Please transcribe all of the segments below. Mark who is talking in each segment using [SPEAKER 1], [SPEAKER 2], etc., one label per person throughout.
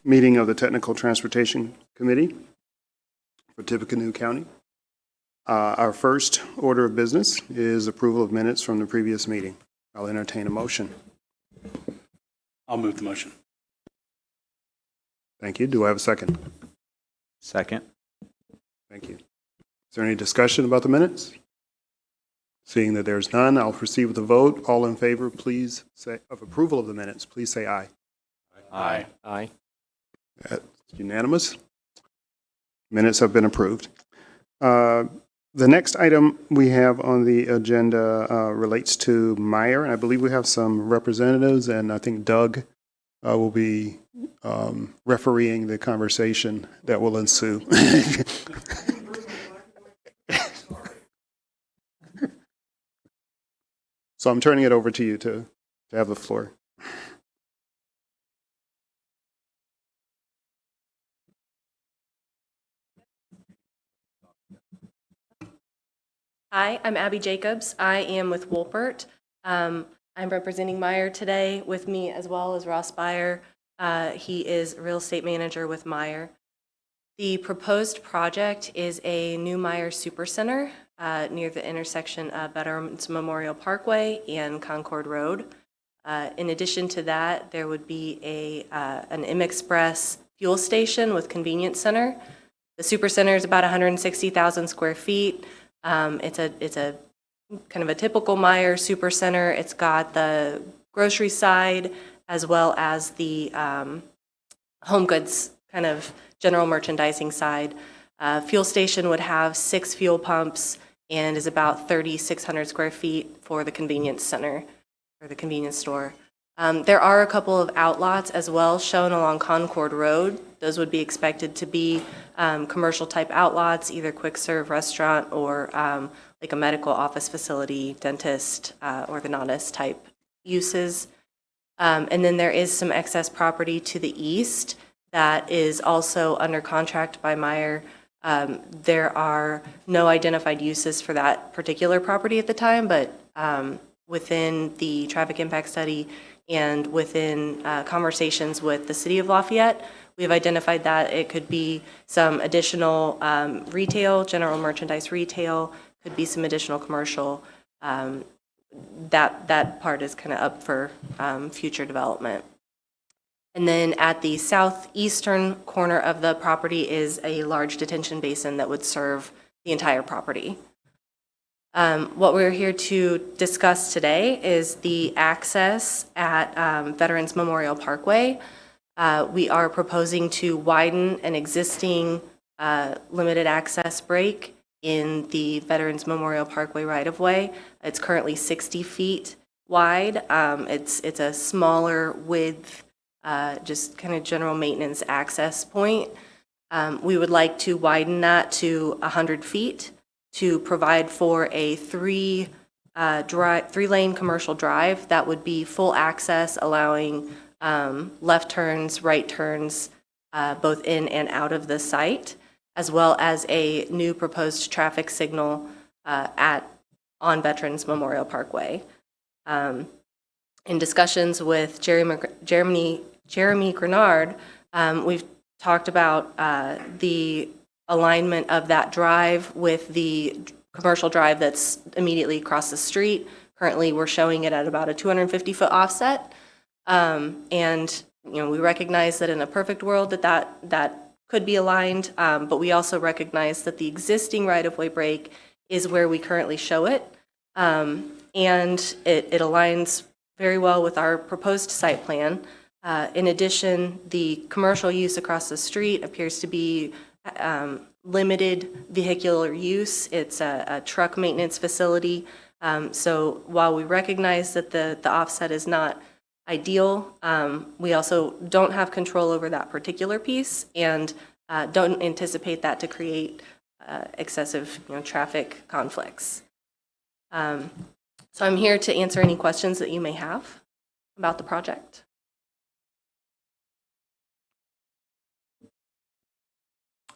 [SPEAKER 1] meeting of the Technical Transportation Committee for Tippecanoe County. Our first order of business is approval of minutes from the previous meeting. I'll entertain a motion.
[SPEAKER 2] I'll move the motion.
[SPEAKER 1] Thank you. Do I have a second?
[SPEAKER 3] Second.
[SPEAKER 1] Thank you. Is there any discussion about the minutes? Seeing that there's none, I'll proceed with the vote. All in favor, please say, of approval of the minutes, please say aye.
[SPEAKER 3] Aye. Aye.
[SPEAKER 1] That's unanimous. Minutes have been approved. The next item we have on the agenda relates to Meyer, and I believe we have some representatives, and I think Doug will be refereeing the conversation that will ensue. So I'm turning it over to you to have the floor.
[SPEAKER 4] Hi, I'm Abby Jacobs. I am with Wolpert. I'm representing Meyer today. With me as well as Ross Beyer. He is real estate manager with Meyer. The proposed project is a new Meyer Supercenter near the intersection of Veterans Memorial Parkway and Concord Road. In addition to that, there would be an M-Express fuel station with convenience center. The Supercenter is about 160,000 square feet. It's a kind of a typical Meyer Supercenter. It's got the grocery side as well as the home goods kind of general merchandising side. Fuel station would have 6 fuel pumps and is about 3,600 square feet for the convenience center or the convenience store. There are a couple of outlots as well shown along Concord Road. Those would be expected to be commercial type outlots, either quick serve restaurant or like a medical office facility, dentist, orthodontist type uses. And then there is some excess property to the east that is also under contract by Meyer. There are no identified uses for that particular property at the time, but within the traffic impact study and within conversations with the city of Lafayette, we've identified that it could be some additional retail, general merchandise retail, could be some additional commercial. That part is kind of up for future development. And then at the southeastern corner of the property is a large detention basin that would serve the entire property. What we're here to discuss today is the access at Veterans Memorial Parkway. We are proposing to widen an existing limited access break in the Veterans Memorial Parkway right-of-way. It's currently 60 feet wide. It's a smaller width, just kind of general maintenance access point. We would like to widen that to 100 feet to provide for a three-lane commercial drive that would be full access, allowing left turns, right turns, both in and out of the site, as well as a new proposed traffic signal on Veterans Memorial Parkway. In discussions with Jeremy Grenard, we've talked about the alignment of that drive with the commercial drive that's immediately across the street. Currently, we're showing it at about a 250-foot offset. And we recognize that in a perfect world that could be aligned, but we also recognize that the existing right-of-way break is where we currently show it. And it aligns very well with our proposed site plan. In addition, the commercial use across the street appears to be limited vehicular use. It's a truck maintenance facility. So while we recognize that the offset is not ideal, we also don't have control over that particular piece and don't anticipate that to create excessive traffic conflicts. So I'm here to answer any questions that you may have about the project.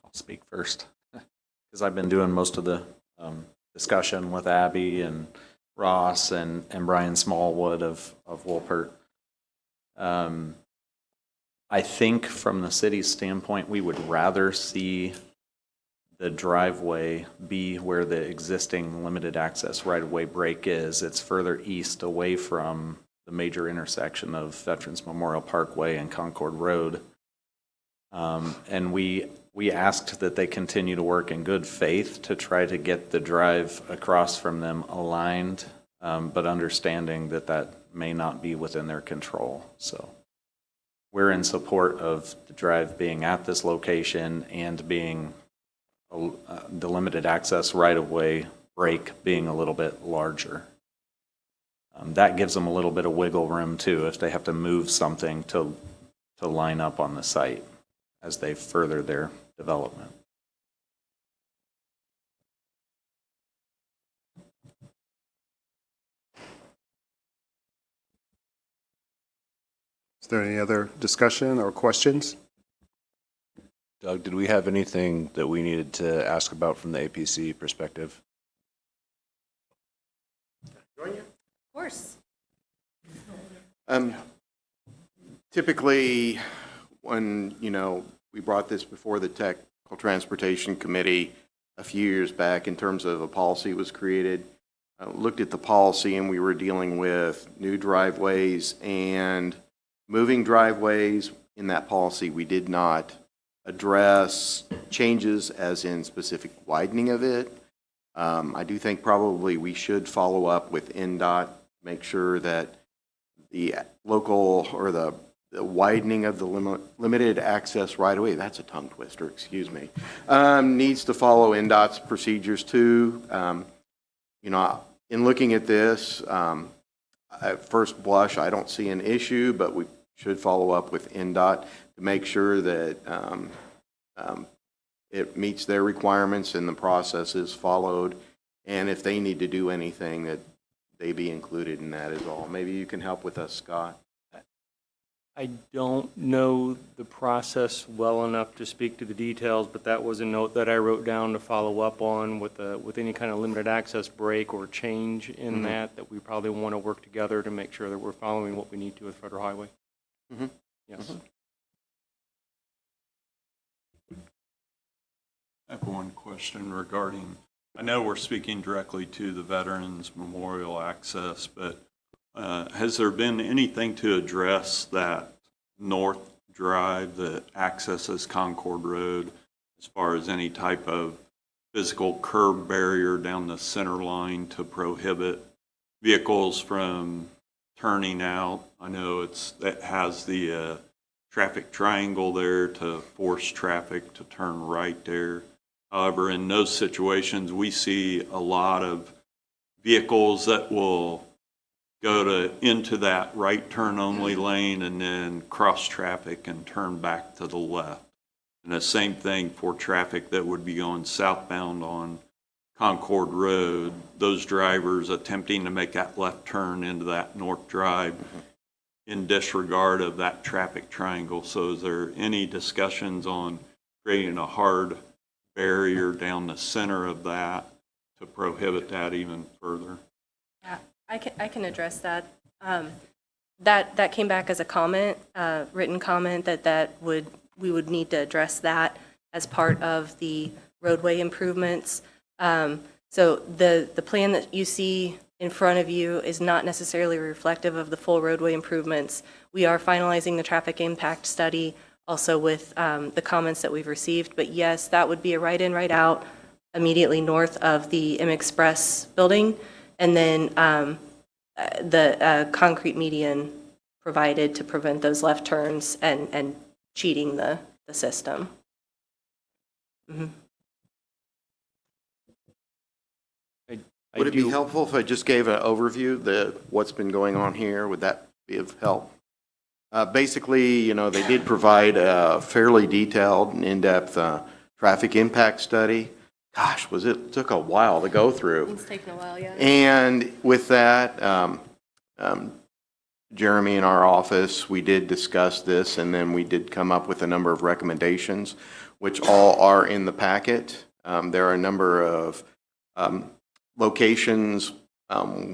[SPEAKER 3] I'll speak first because I've been doing most of the discussion with Abby and Ross and Brian Smallwood of Wolpert. I think from the city's standpoint, we would rather see the driveway be where the existing limited access right-of-way break is. It's further east away from the major intersection of Veterans Memorial Parkway and Concord Road. And we asked that they continue to work in good faith to try to get the drive across from them aligned, but understanding that that may not be within their control. So we're in support of the drive being at this location and being the limited access right-of-way break being a little bit larger. That gives them a little bit of wiggle room too if they have to move something to line up on the site as they further their development.
[SPEAKER 1] Is there any other discussion or questions?
[SPEAKER 5] Doug, did we have anything that we needed to ask about from the APC perspective?
[SPEAKER 4] Of course.
[SPEAKER 6] Typically, when, we brought this before the Technical Transportation Committee a few years back in terms of a policy was created, looked at the policy and we were dealing with new driveways and moving driveways. In that policy, we did not address changes as in specific widening of it. I do think probably we should follow up with NDOT, make sure that the local or the widening of the limited access right away, that's a tongue twister, excuse me, needs to follow NDOT's procedures too. In looking at this, at first blush, I don't see an issue, but we should follow up with NDOT to make sure that it meets their requirements and the process is followed. And if they need to do anything, that they be included in that as well. Maybe you can help with us, Scott.
[SPEAKER 7] I don't know the process well enough to speak to the details, but that was a note that I wrote down to follow up on with any kind of limited access break or change in that we probably want to work together to make sure that we're following what we need to with Federal Highway. Yes.
[SPEAKER 8] I have one question regarding, I know we're speaking directly to the Veterans Memorial access, but has there been anything to address that north drive that accesses Concord Road as far as any type of physical curb barrier down the center line to prohibit vehicles from turning out? I know it has the traffic triangle there to force traffic to turn right there. However, in those situations, we see a lot of vehicles that will go into that right turn only lane and then cross traffic and turn back to the left. And the same thing for traffic that would be going southbound on Concord Road, those drivers attempting to make that left turn into that north drive in disregard of that traffic triangle. So is there any discussions on creating a hard barrier down the center of that to prohibit that even further?
[SPEAKER 4] Yeah, I can address that. That came back as a comment, written comment that we would need to address that as part of the roadway improvements. So the plan that you see in front of you is not necessarily reflective of the full roadway improvements. We are finalizing the traffic impact study also with the comments that we've received. But yes, that would be a right in, right out immediately north of the M Express building. And then the concrete median provided to prevent those left turns and cheating the system.
[SPEAKER 6] Would it be helpful if I just gave an overview of what's been going on here? Would that be of help? Basically, they did provide a fairly detailed and in-depth traffic impact study. Gosh, took a while to go through.
[SPEAKER 4] It's taken a while, yeah.
[SPEAKER 6] And with that, Jeremy in our office, we did discuss this, and then we did come up with a number of recommendations, which all are in the packet. There are a number of locations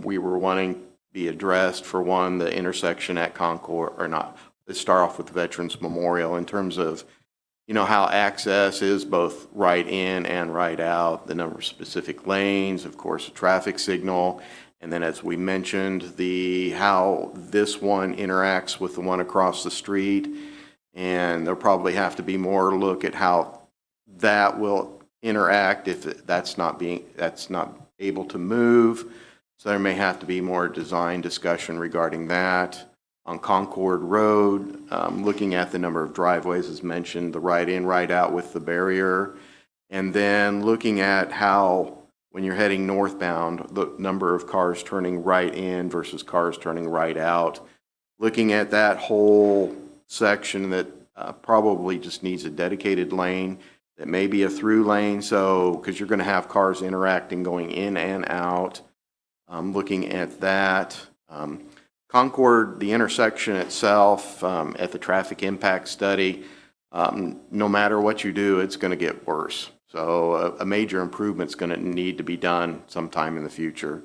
[SPEAKER 6] we were wanting to be addressed. For one, the intersection at Concord, or not, let's start off with the Veterans Memorial in terms of, you know, how access is both right in and right out, the number of specific lanes, of course, a traffic signal, and then as we mentioned, how this one interacts with the one across the street. And there'll probably have to be more look at how that will interact if that's not able to move. So there may have to be more design discussion regarding that. On Concord Road, looking at the number of driveways as mentioned, the right in, right out with the barrier. And then looking at how, when you're heading northbound, the number of cars turning right in versus cars turning right out. Looking at that whole section that probably just needs a dedicated lane, that may be a through lane, so, because you're going to have cars interacting going in and out. Looking at that. Concord, the intersection itself, at the traffic impact study, no matter what you do, it's going to get worse. So a major improvement's going to need to be done sometime in the future.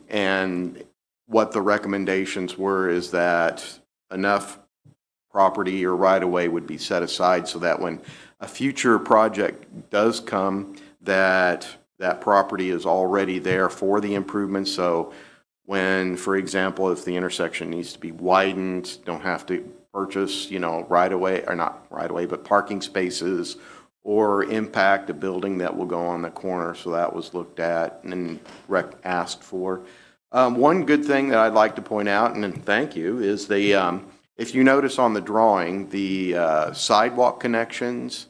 [SPEAKER 6] And what the recommendations were is that enough property or right-of-way would be set aside so that when a future project does come, that property is already there for the improvements. So when, for example, if the intersection needs to be widened, don't have to purchase, you know, right-of-way, or not right-of-way, but parking spaces, or impact a building that will go on the corner. So that was looked at and asked for. One good thing that I'd like to point out, and thank you, is if you notice on the drawing, the sidewalk connections,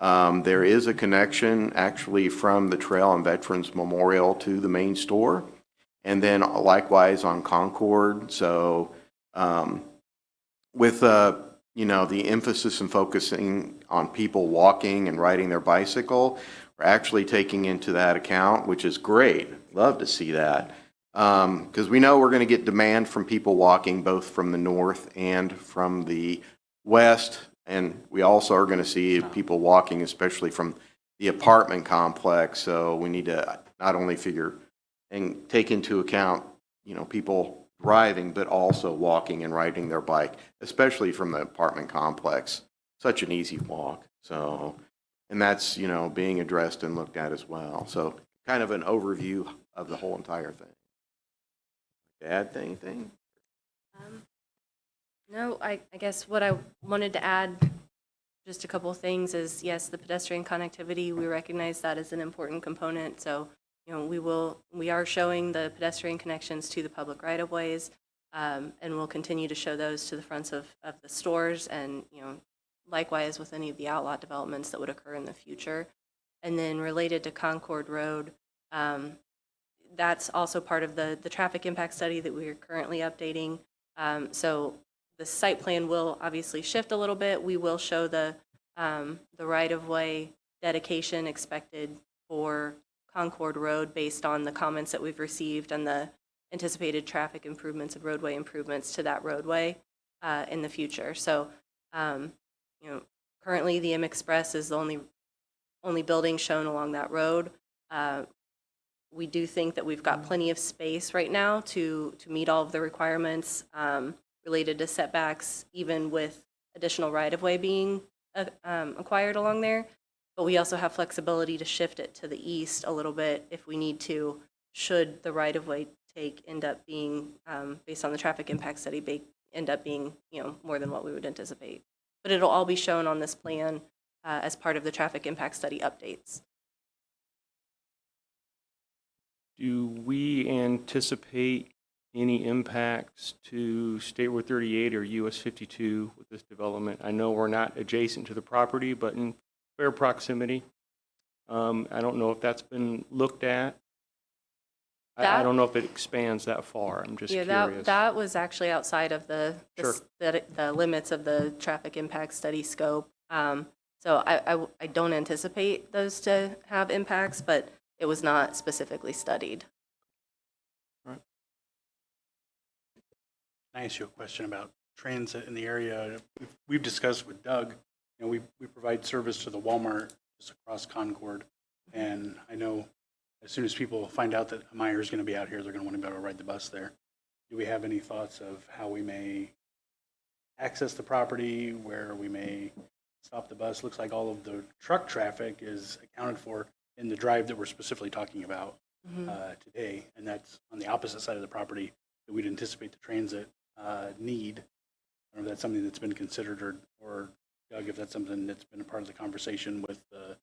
[SPEAKER 6] there is a connection actually from the trail and Veterans Memorial to the main store. And then likewise on Concord. So with you know, the emphasis and focusing on people walking and riding their bicycle, we're actually taking into that account, which is great. Love to see that. Because we know we're going to get demand from people walking both from the north and from the west. And we also are going to see people walking, especially from the apartment complex. So we need to not only figure and take into account, you know, people driving, but also walking and riding their bike, especially from the apartment complex. Such an easy walk. So, and that's, you know, being addressed and looked at as well. So kind of an overview of the whole entire thing. Add anything?
[SPEAKER 4] No, I guess what I wanted to add, just a couple of things, is yes, the pedestrian connectivity, we recognize that as an important component. So, you know, we are showing the pedestrian connections to the public right-of-ways, and we'll continue to show those to the fronts of the stores, and, you know, likewise with any of the outlot developments that would occur in the future. And then related to Concord Road, that's also part of the traffic impact study that we are currently updating. So the site plan will obviously shift a little bit. We will show the right-of-way dedication expected for Concord Road based on the comments that we've received and the anticipated traffic improvements and roadway improvements to that roadway in the future. So, you know, currently the M Express is the only building shown along that road. We do think that we've got plenty of space right now to meet all of the requirements related to setbacks, even with additional right-of-way being acquired along there. But we also have flexibility to shift it to the east a little bit if we need to, should the right-of-way take end up being, based on the traffic impact study, end up being, you know, more than what we would anticipate. But it'll all be shown on this plan as part of the traffic impact study updates.
[SPEAKER 7] Do we anticipate any impacts to State Road 38 or US 52 with this development? I know we're not adjacent to the property, but in fair proximity. I don't know if that's been looked at. I don't know if it expands that far. I'm just curious.
[SPEAKER 4] That was actually outside of the limits of the traffic impact study scope. So I don't anticipate those to have impacts, but it was not specifically studied.
[SPEAKER 2] Can I ask you a question about transit in the area? We've discussed with Doug, you know, we provide service to the Walmart just across Concord. And I know as soon as people find out that Meijer is going to be out here, they're going to want to be able to ride the bus there. Do we have any thoughts of how we may access the property, where we may stop the bus. Looks like all of the truck traffic is accounted for in the drive that we're specifically talking about today, and that's on the opposite side of the property that we'd anticipate the transit need. I don't know if that's something that's been considered, or Doug, if that's something that's been a part of the conversation with the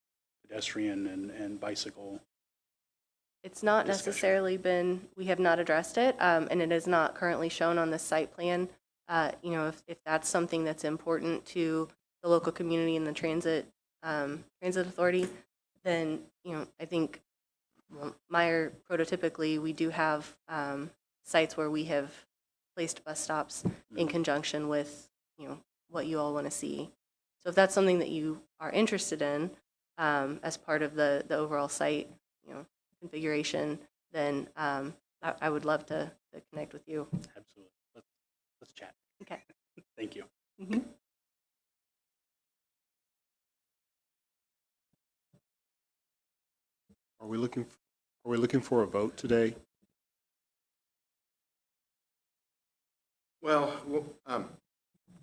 [SPEAKER 2] pedestrian and bicycle.
[SPEAKER 4] It's not
[SPEAKER 2] Discussion.
[SPEAKER 4] necessarily been, we have not addressed it, and it is not currently shown on the site plan. You know, if that's something that's important to the local community and the transit authority, then, you know, I think, well, Meyer, prototypically, we do have sites where we have placed bus stops in conjunction with, you know, what you all want to see. So if that's something that you are interested in as part of the overall site, you know, configuration, then I would love to connect with you.
[SPEAKER 2] Absolutely. Let's chat.
[SPEAKER 4] Okay.
[SPEAKER 2] Thank you.
[SPEAKER 1] Are we looking for a vote today?
[SPEAKER 6] Well,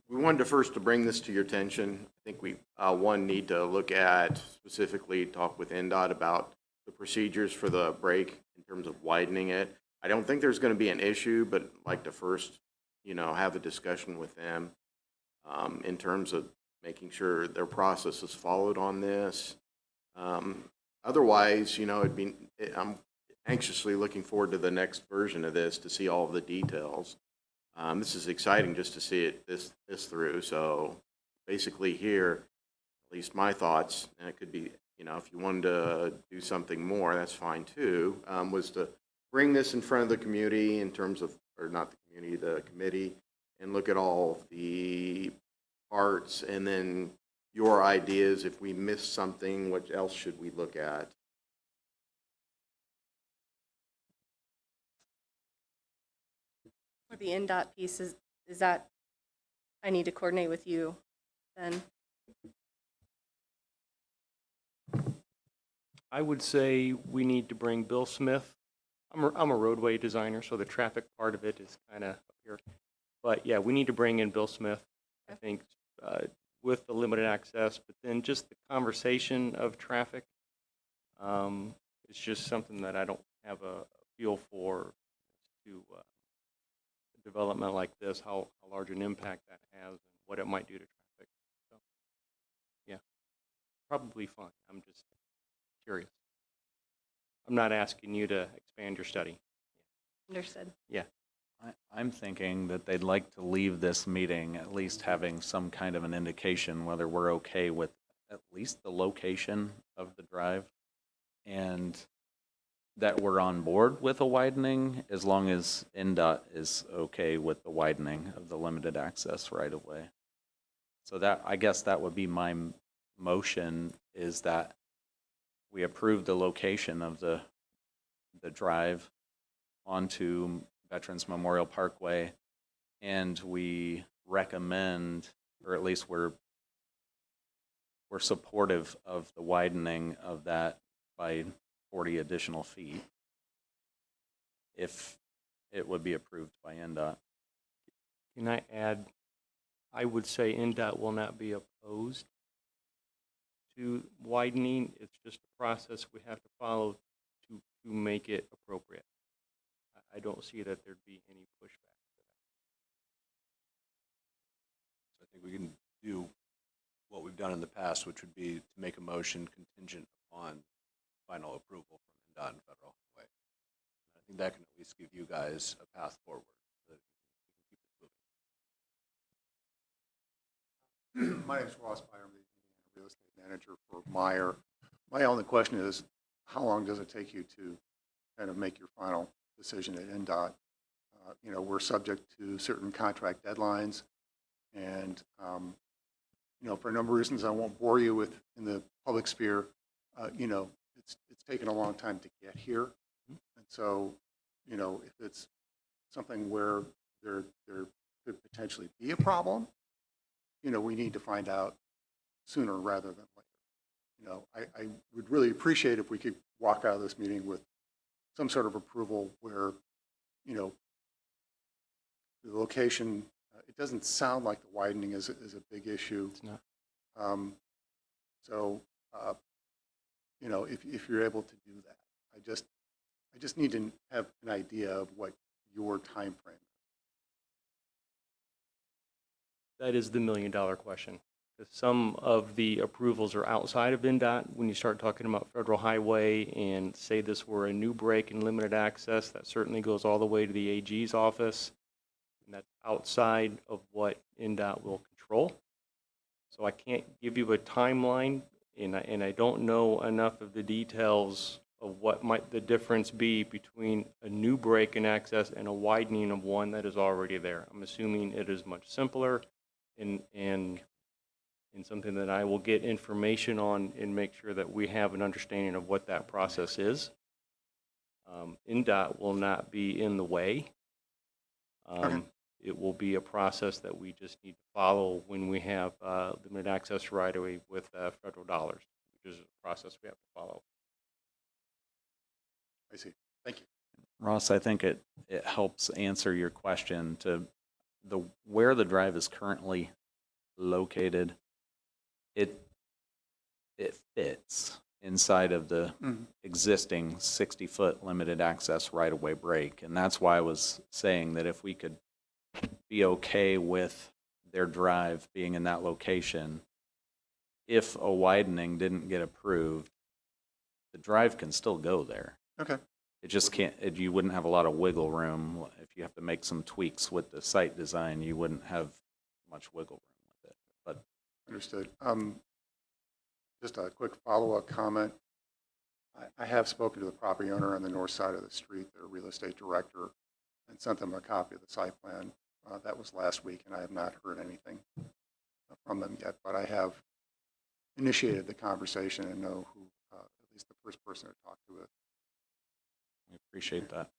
[SPEAKER 6] we wanted to first to bring this to your attention. I think we, one, need to look at, specifically talk with NDOT about the procedures for the break in terms of widening it. I don't think there's going to be an issue, but I'd like to first, you know, have a discussion with them in terms of making sure their process is followed on this. Otherwise, you know, I'm anxiously looking forward to the next version of this to see all of the details. This is exciting just to see it this through. So basically here, at least my thoughts, and it could be, you know, if you wanted to do something more, that's fine too, was to bring this in front of the community in terms of, or not the community, the committee, and look at all the parts, and then your ideas. If we missed something, what else should we look at?
[SPEAKER 4] For the NDOT piece, is that, I need to coordinate with you then?
[SPEAKER 7] I would say we need to bring Bill Smith. I'm a roadway designer, so the traffic part of it is kind of up here. But yeah, we need to bring in Bill Smith, I think, with the limited access, but then just the conversation of traffic. It's just something that I don't have a feel for to development like this, how large an impact that has and what it might do to traffic. So, yeah, probably fun. I'm just curious. I'm not asking you to expand your study.
[SPEAKER 4] Understood.
[SPEAKER 7] Yeah.
[SPEAKER 3] I'm thinking that they'd like to leave this meeting at least having some kind of an indication whether we're okay with at least the location of the drive, and that we're on board with a widening as long as NDOT is okay with the widening of the limited access right of way. So that, I guess that would be my motion, is that we approve the location of the drive onto Veterans Memorial Parkway, and we recommend, or at least we're supportive of the widening of that by 40 additional feet, if it would be approved by NDOT.
[SPEAKER 7] Can I add, I would say NDOT will not be opposed to widening. It's just a process we have to follow to make it appropriate. I don't see that there'd be any pushback for that.
[SPEAKER 5] I think we can do what we've done in the past, which would be to make a motion contingent upon final approval from NDOT and Federal Highway. I think that can at least give you guys a path forward so that you can keep it moving.
[SPEAKER 9] My name is Ross Meyer. I'm the real estate manager for Meyer. My only question is, how long does it take you to kind of make your final decision at NDOT? You know, we're subject to certain contract deadlines, and you know, for a number of reasons I won't bore you with in the public sphere. You know, it's taken a long time to get here, and so, you know, if it's something where there could potentially be a problem, you know, we need to find out sooner rather than later. You know, I would really appreciate if we could walk out of this meeting with some sort of approval where, you know, the location, it doesn't sound like the widening is a big issue.
[SPEAKER 7] It's not.
[SPEAKER 9] So, you know, if you're able to do that, I just need to have an idea of what your time frame is.
[SPEAKER 7] That is the million-dollar question. 'Cause some of the approvals are outside of NDOT. When you start talking about federal highway and say this were a new break and limited access, that certainly goes all the way to the AG's office. And that's outside of what NDOT will control. So I can't give you a timeline, and I don't know enough of the details of what might the difference be between a new break in access and a widening of one that is already there. I'm assuming it is much simpler and something that I will get information on and make sure that we have an understanding of what that process is. NDOT will not be in the way. It will be a process that we just need to follow when we have limited access right away with federal dollars, which is a process we have to follow.
[SPEAKER 9] I see. Thank you.
[SPEAKER 3] Ross, I think it helps answer your question to where the drive is currently located. It fits inside of the existing 60-foot limited access right-of-way break. And that's why I was saying that if we could be okay with their drive being in that location, if a widening didn't get approved, the drive can still go there.
[SPEAKER 9] Okay.
[SPEAKER 3] It just can't, you wouldn't have a lot of wiggle room. If you have to make some tweaks with the site design, you wouldn't have much wiggle room with it. But
[SPEAKER 9] Understood. Just a quick follow-up comment. I have spoken to the property owner on the north side of the street, their real estate director, and sent them a copy of the site plan. That was last week, and I have not heard anything from them yet, but I have initiated the conversation and know who, at least the first person to talk to it.
[SPEAKER 3] we appreciate that.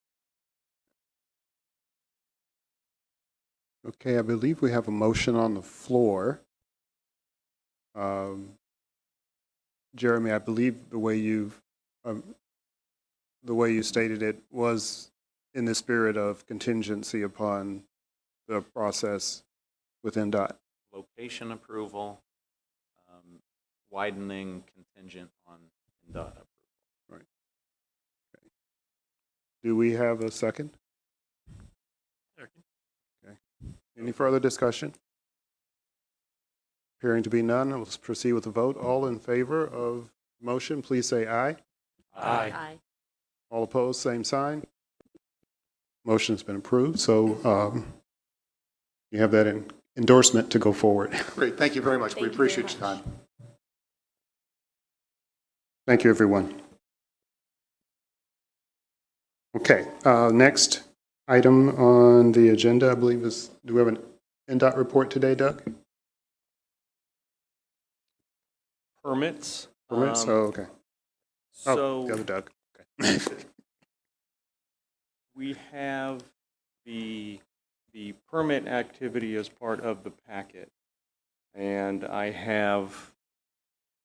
[SPEAKER 1] Okay, I believe we have a motion on the floor. Jeremy, I believe the way you stated it was in the spirit of contingency upon the process within DOT.
[SPEAKER 3] Location approval, widening contingent on NDOT approval.
[SPEAKER 1] Right. Okay. Do we have a second?
[SPEAKER 2] Second.
[SPEAKER 1] Okay. Any further discussion? Appearing to be none, let's proceed with the vote. All in favor of motion, please say aye.
[SPEAKER 7] Aye.
[SPEAKER 1] All opposed, same sign. Motion's been approved, so you have that endorsement to go forward.
[SPEAKER 9] Great. Thank you very much.
[SPEAKER 4] Thank
[SPEAKER 9] We
[SPEAKER 4] you very
[SPEAKER 9] appreciate your
[SPEAKER 4] much.
[SPEAKER 9] time.
[SPEAKER 1] Thank you, everyone. Okay, next item on the agenda, I believe is, do we have an NDOT report today, Doug?
[SPEAKER 7] Permits.
[SPEAKER 1] Permits? Oh, okay. Oh, the other
[SPEAKER 7] So
[SPEAKER 1] Doug. Okay.
[SPEAKER 7] we have the permit activity as part of the packet. And I have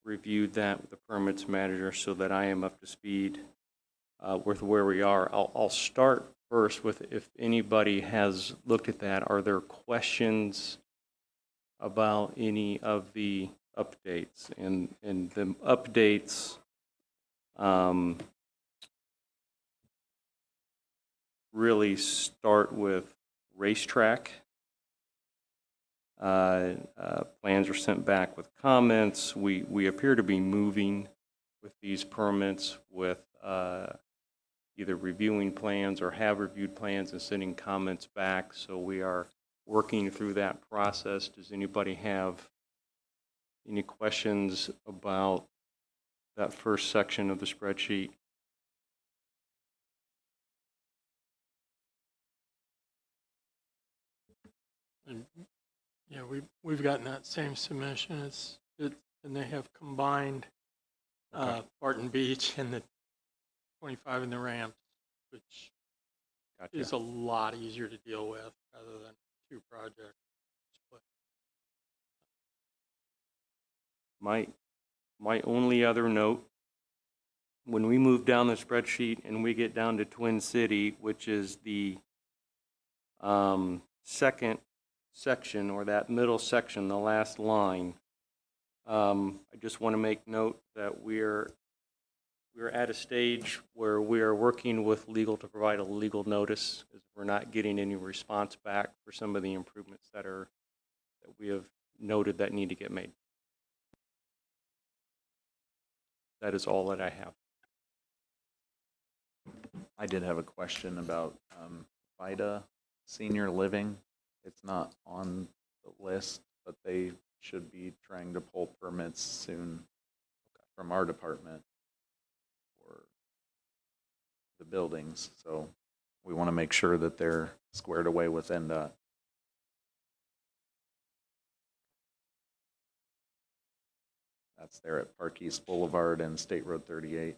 [SPEAKER 7] reviewed that with the permits manager so that I am up to speed with where we are. I'll start first with if anybody has looked at that. Are there questions about any of the updates? And the updates really start with racetrack. Plans are sent back with comments. We appear to be moving with these permits with either reviewing plans or have reviewed plans and sending comments back. So we are working through that process. Does anybody have any questions about that first section of the spreadsheet?
[SPEAKER 10] Yeah, we've gotten that same submission. And they have combined Barton Beach and the 25 and the ramps, which
[SPEAKER 7] Gotcha.
[SPEAKER 10] is a lot easier to deal with rather than two projects split.
[SPEAKER 7] My only other note, when we move down the spreadsheet and we get down to Twin City, which is the second section, or that middle section, the last line, I just want to make note that we're at a stage where we are working with legal to provide a legal notice, as we're not getting any response back for some of the improvements that we have noted that need to get made. That is all that I have.
[SPEAKER 3] I did have a question about VITA senior living. It's not on the list, but they should be trying to pull permits soon from our department for the buildings. So we want to make sure that they're squared away with NDOT. That's there at Park East Boulevard and State Road 38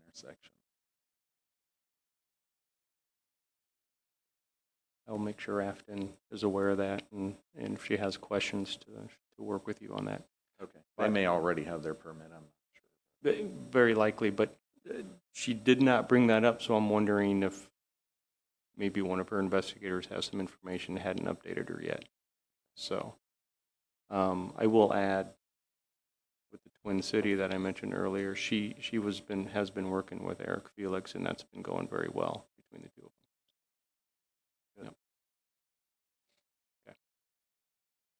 [SPEAKER 3] intersection.
[SPEAKER 7] I'll make sure Afton is aware of that, and if she has questions, to work with you on that.
[SPEAKER 3] Okay. They may already have their permit, I'm not sure.
[SPEAKER 7] Very likely, but she did not bring that up, so I'm wondering if maybe one of her investigators has some information that hadn't updated her yet. So I will add, with the Twin City that I mentioned earlier, she has been working with Eric Felix, and that's been going very well between the two of them. Yep. Okay.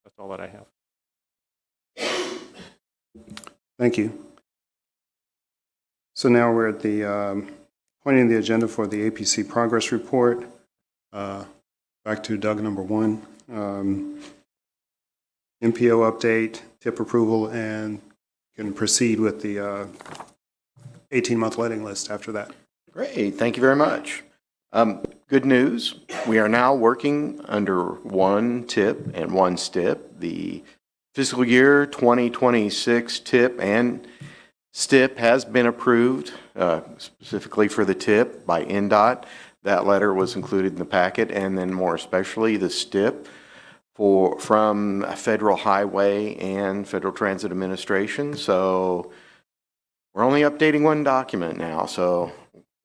[SPEAKER 7] That's all that I have.
[SPEAKER 1] Thank you. So now we're at the point in the agenda for the APC progress report. Back to Doug number 1. MPO update, tip approval, and can proceed with the 18-month letting list after that.
[SPEAKER 6] Great, thank you very much. Good news, we are now working under one tip and one STIP. The fiscal year 2026 tip and STIP has been approved, specifically for the tip by NDOT. That letter was included in the packet, and then more especially the STIP from Federal Highway and Federal Transit Administration. So we're only updating one document now, so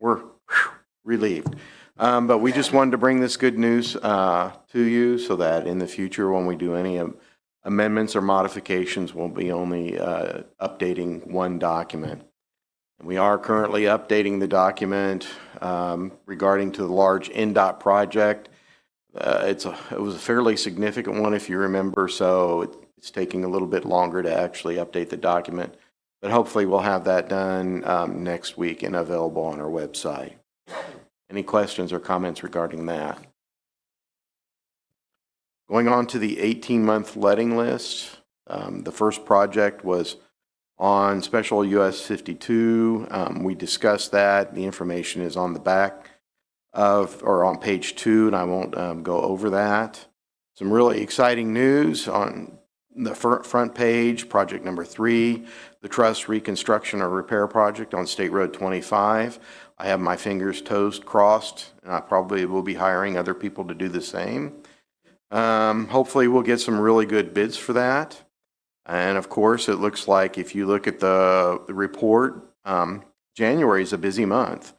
[SPEAKER 6] we're relieved. But we just wanted to bring this good news to you so that in the future when we do any amendments or modifications, we'll be only updating one document. And we are currently updating the document regarding to the large NDOT project. It was a fairly significant one, if you remember, so it's taking a little bit longer to actually update the document. But hopefully we'll have that done next week and available on our website. Any questions or comments regarding that? Going on to the 18-month letting list, the first project was on Special US 52. We discussed that. The information is on the back or on page 2, and I won't go over that. Some really exciting news on the front page, project number 3, the truss reconstruction or repair project on State Road 25. I have my fingers, toes crossed, and I probably will be hiring other people to do the same. Hopefully we'll get some really good bids for that. And of course, it looks like if you look at the report, January is a busy month.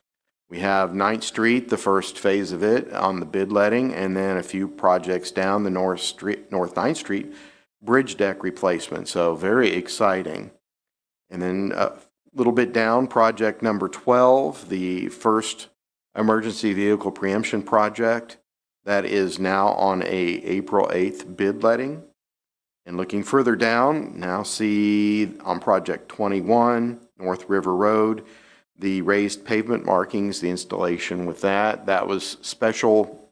[SPEAKER 6] We have 9th Street, the first phase of it, on the bid letting, and then a few projects down the North 9th Street bridge deck replacement. So very exciting. And then a little bit down, project number 12, the first emergency vehicle preemption project. That is now on a April 8th bid letting. And looking further down, now see on project 21, North River Road, the raised pavement markings, the installation with that. That was special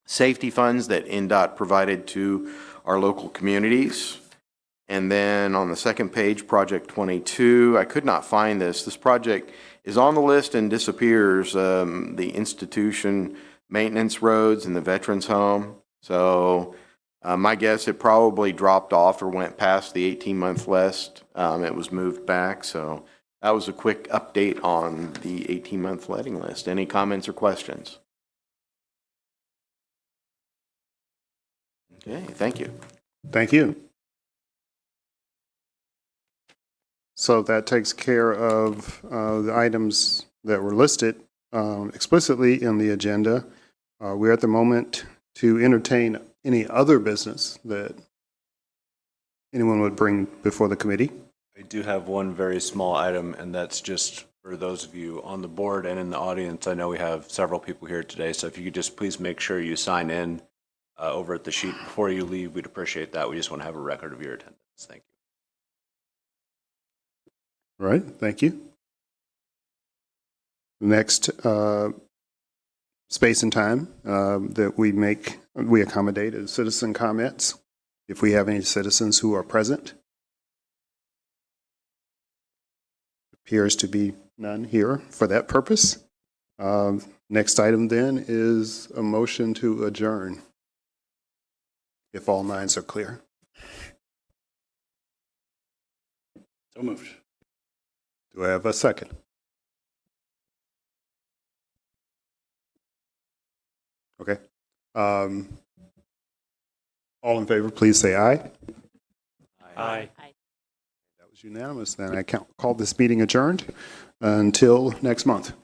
[SPEAKER 6] safety funds that NDOT provided to our local communities. And then on the second page, project 22, I could not find this. This project is on the list and disappears, the institution maintenance roads and the veterans home. So my guess, it probably dropped off or went past the 18-month list. It was moved back. So that was a quick update on the 18-month letting list. Any comments or questions? Okay, thank you.
[SPEAKER 1] Thank you. So that takes care of the items that were listed explicitly in the agenda. We're at the moment to entertain any other business that anyone would bring before the committee?
[SPEAKER 5] I do have one very small item, and that's just for those of you on the board and in the audience. I know we have several people here today, so if you could just please make sure you sign in over at the sheet before you leave, we'd appreciate that. We just want to have a record of your attendance. Thank you.
[SPEAKER 1] All right, thank you. Next, space and time that we accommodate is citizen comments. If we have any citizens who are present. Appears to be none here for that purpose. Next item then is a motion to adjourn, if all minds are clear.
[SPEAKER 2] So moved.
[SPEAKER 1] Do I have a second? Okay. All in favor, please say aye.
[SPEAKER 7] Aye.
[SPEAKER 1] That was unanimous. Then I call this meeting adjourned until next month.